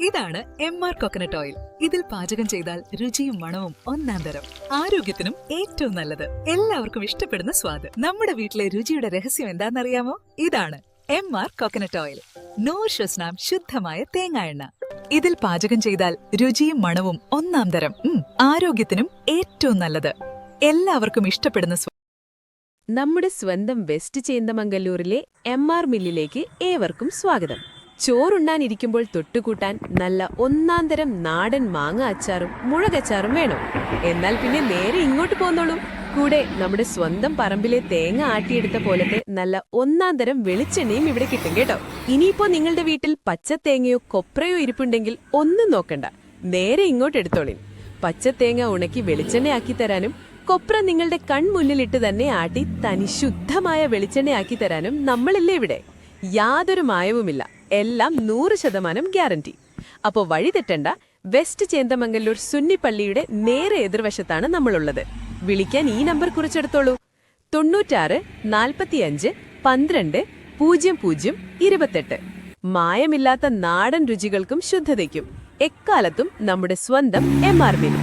ഇതാണ് MR coconut oil. ഇതിൽ പാചകം ചെയ്താൽ രുചിയും മണവും ഒന്നാം തരം. ആരോഗ്യത്തിനും ഏറ്റവും നല്ലത്. എല്ലാവർക്കും ഇഷ്ടപ്പെടുന്ന സ്വാദ്. നമ്മുടെ വീട്ടിലെ രുചിയുടെ രഹസ്യം എന്താണെന്നറിയാമോ? ഇതാണ് എംആർ കോക്കനട്ട് ഓയിൽ. 100% ശുദ്ധമായ തേങ്ങാ എണ്ണ. ഇതിൽ പാചകം ചെയ്താൽ രുചിയും മണവും ഒന്നാം തരം. ആരോഗ്യത്തിനും ഏറ്റവും നല്ലത്. എല്ലാവർക്കും ഇഷ്ടപ്പെടുന്ന നമ്മുടെ സ്വന്തം വെസ്റ്റ് ചേന്ദമംഗല്ലൂരിലെ എംആർ മില്ലിലേക്ക് ഏവർക്കും സ്വാഗതം. ചോറുണ്ണാനിരിക്കുമ്പോൾ തൊട്ടുകൂട്ടാൻ നല്ല ഒന്നാന്തരം നാടൻ മാങ്ങ അച്ചാറും മുളകച്ചാറും വേണം. എന്നാൽ പിന്നെ നേരെ ഇങ്ങോട്ട് പോന്നോളൂ. കൂടെ നമ്മുടെ സ്വന്തം പറമ്പിലെ തേങ്ങ ആട്ടിയെടുത്ത പോലത്തെ നല്ല ഒന്നാന്തരം വെളിച്ചെണ്ണയും ഇവിടെ കിട്ടും കേട്ടോ. ഇനിയിപ്പോ നിങ്ങളുടെ വീട്ടിൽ പച്ചത്തേങ്ങയോ കൊപ്രയോ ഇരിപ്പുണ്ടെങ്കിൽ ഒന്നും നോക്കണ്ട, നേരെ ഇങ്ങോട്ട് എടുത്തോളിൻ. പച്ചത്തേങ്ങ ഉണക്കി വെളിച്ചെണ്ണയാക്കി തരാനും കൊപ്ര നിങ്ങളുടെ കൺമുന്നിലിട്ട് തന്നെ ആട്ടി തനി ശുദ്ധമായ വെളിച്ചെണ്ണയാക്കി തരാനും നമ്മളില്ലേ ഇവിടെ. യാതൊരു മായവുമില്ല, എല്ലാം 100% ഗ്യാരണ്ടി. അപ്പോ വഴി തെറ്റണ്ട. വെസ്റ്റ് ചേന്ദമംഗല്ലൂർ സുന്നിപ്പള്ളിയുടെ നേരെ എതിർവശത്താണ് നമ്മളുള്ളത്. വിളിക്കാൻ ഈ നമ്പർ കുറിച്ചെടുത്തോളൂ: 96 45 12 00 28. മായമില്ലാത്ത നാടൻ രുചികൾക്കും ശുദ്ധതയ്ക്കും എക്കാലത്തും നമ്മുടെ സ്വന്തം എംആർ മിൽ.